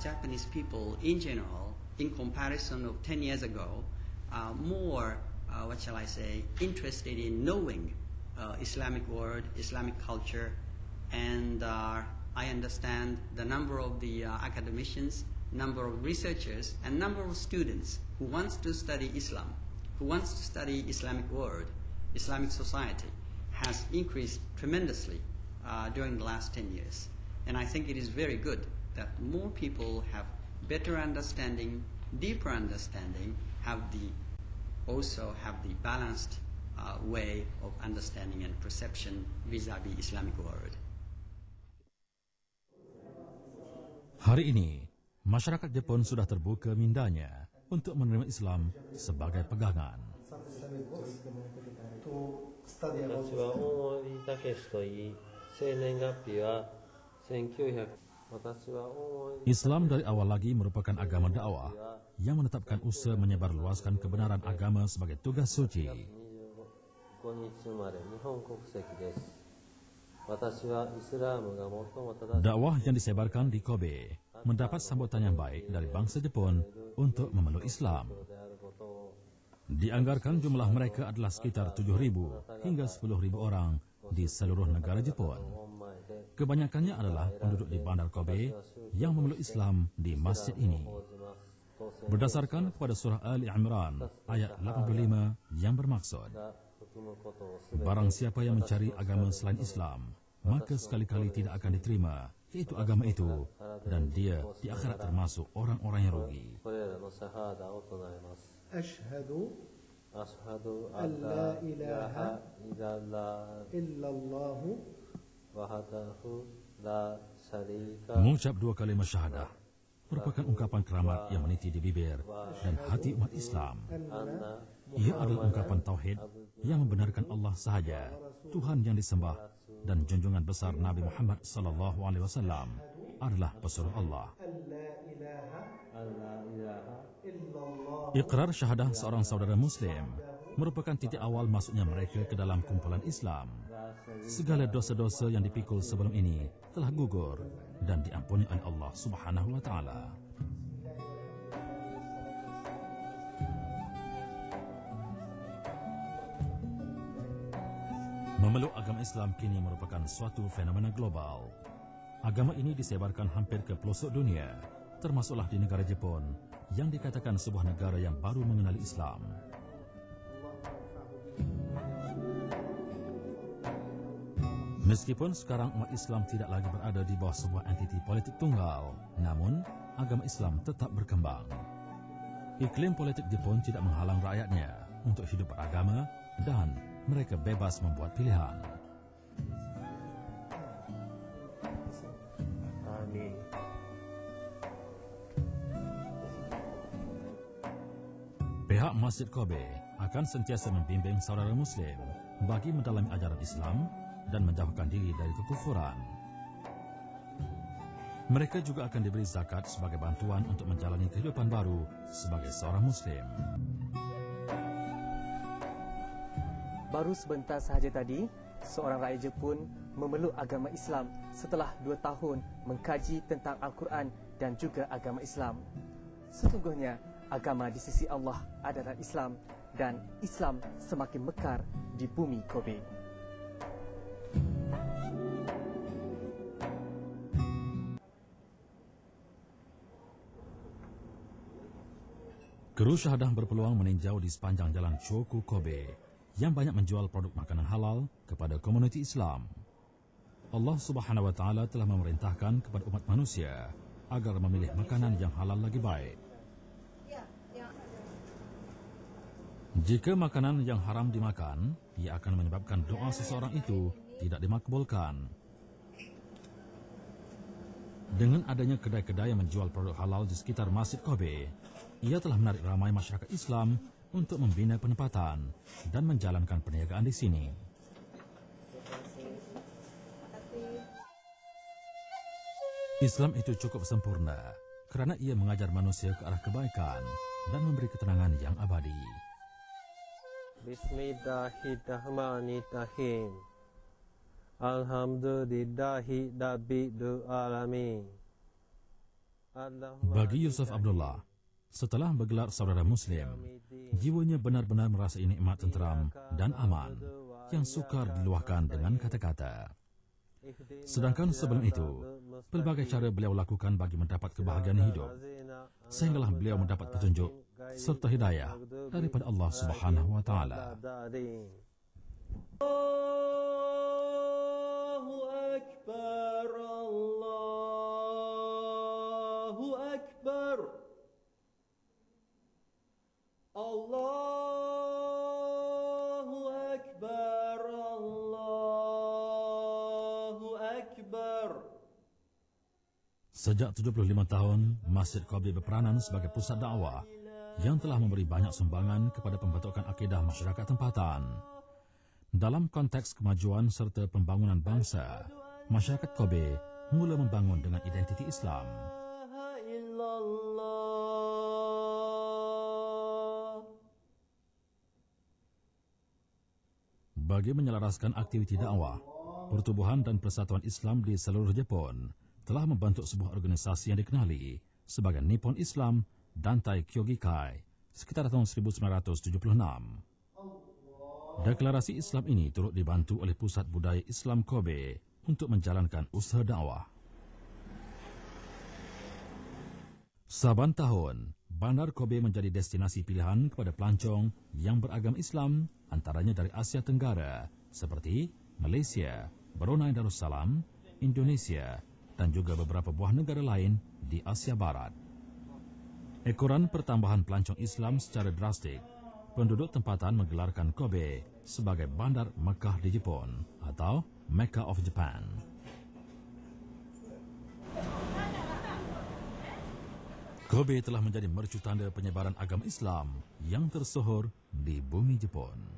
Japanese people in general, in comparison of 10 years ago, are more, interested in knowing Islamic world, Islamic culture, and I understand the number of the academicians, number of researchers, and number of students who wants to study Islam, who wants to study Islamic world, Islamic society, has increased tremendously during the last 10 years. And I think it is very good that more people have better understanding, deeper understanding, also have the balanced way of understanding and perception vis-a-vis Islamic world. Hari ini, masyarakat Jepun sudah terbuka mindanya untuk menerima Islam sebagai pegangan. Islam dari awal lagi merupakan agama dakwah yang menetapkan usaha menyebarluaskan kebenaran agama sebagai tugas suci. Dakwah yang disebarkan di Kobe mendapat sambutan yang baik dari bangsa Jepun untuk memeluk Islam. Dianggarkan jumlah mereka adalah sekitar 7.000 hingga 10.000 orang di seluruh negara Jepun. Kebanyakannya adalah penduduk di Bandar Kobe yang memeluk Islam di masjid ini. Berdasarkan kepada surah Ali Imran ayat 85 yang bermaksud, barang siapa yang mencari agama selain Islam, maka sekali-kali tidak akan diterima, yaitu agama itu, dan dia di akhirat termasuk orang-orang yang rugi. Ashhadu an la ilaha illallah wahdahu la syarika. Mengucap dua kalimat syahadah merupakan ungkapan keramat yang meniti di bibir dan hati umat Islam. Ia adalah ungkapan tauhid yang membenarkan Allah sahaja, Tuhan yang disembah, dan junjungan besar Nabi Muhammad SAW adalah pesuruh Allah. Iqrar syahadah seorang saudara Muslim merupakan titik awal masuknya mereka ke dalam kumpulan Islam. Segala dosa-dosa yang dipikul sebelum ini telah gugur dan diampuni oleh Allah Subhanahu wa Ta'ala. Memeluk agama Islam kini merupakan suatu fenomena global. Agama ini disebarkan hampir ke pelosok dunia, termasuklah di negara Jepun yang dikatakan sebuah negara yang baru mengenali Islam. Meskipun sekarang umat Islam tidak lagi berada di bawah sebuah entiti politik tunggal, namun agama Islam tetap berkembang. Iklim politik Jepun tidak menghalang rakyatnya untuk hidup beragama dan mereka bebas membuat pilihan. Amin. Pihak Masjid Kobe akan sentiasa membimbing saudara Muslim bagi mendalami ajaran Islam dan menjauhkan diri dari kekufuran. Mereka juga akan diberi zakat sebagai bantuan untuk menjalani kehidupan baru sebagai seorang Muslim. Baru sebentar sahaja tadi, seorang rakyat Jepun memeluk agama Islam setelah 2 tahun mengkaji tentang Al-Quran dan juga agama Islam. Sesungguhnya, agama di sisi Allah adalah Islam dan Islam semakin mekar di bumi Kobe. Kru syahadah berpeluang meninjau di sepanjang jalan Choku Kobe yang banyak menjual produk makanan halal kepada komuniti Islam. Allah Subhanahu wa Ta'ala telah memerintahkan kepada umat manusia agar memilih makanan yang halal lagi baik. Jika makanan yang haram dimakan, ia akan menyebabkan doa seseorang itu tidak dimakbulkan. Dengan adanya kedai-kedai yang menjual produk halal di sekitar Masjid Kobe, ia telah menarik ramai masyarakat Islam untuk membina penempatan dan menjalankan perniagaan di sini. Islam itu cukup sempurna kerana ia mengajar manusia ke arah kebaikan dan memberi ketenangan yang abadi. Bismillahirrahmanirrahim. Alhamdulillahi rabbil alamin. Bagi Yusuf Abdullah, setelah bergelar saudara Muslim, jiwanya benar-benar merasai nikmat tenteram dan aman yang sukar diluahkan dengan kata-kata. Sedangkan sebelum itu, pelbagai cara beliau lakukan bagi mendapat kebahagiaan hidup, sehinggalah beliau mendapat petunjuk serta hidayah daripada Allah Subhanahu wa taala. Allahu Akbar, Allahu Akbar, Allahu Akbar, Allahu Akbar. Sejak 75 tahun, Masjid Qabe berperanan sebagai pusat dakwah yang telah memberi banyak sumbangan kepada pembentukan akidah masyarakat tempatan. Dalam konteks kemajuan serta pembangunan bangsa, masyarakat Qabe mula membangun dengan identiti Islam. Bagi menyelaraskan aktiviti dakwah, Pertubuhan dan Persatuan Islam di seluruh Jepun telah membentuk sebuah organisasi yang dikenali sebagai Nippon Islam Dantai Kyogikai sekitar tahun 1976. Deklarasi Islam ini turut dibantu oleh Pusat Budaya Islam Kobe untuk menjalankan usaha dakwah. Saban tahun, Bandar Kobe menjadi destinasi pilihan kepada pelancong yang beragama Islam, antaranya dari Asia Tenggara seperti Malaysia, Brunei Darussalam, Indonesia dan juga beberapa buah negara lain di Asia Barat. Ekoran pertambahan pelancong Islam secara drastik, penduduk tempatan menggelarkan Kobe sebagai Bandar Mekah di Jepun atau Mecca of Japan. Kobe telah menjadi mercu tanda penyebaran agama Islam yang tersohor di bumi Jepun.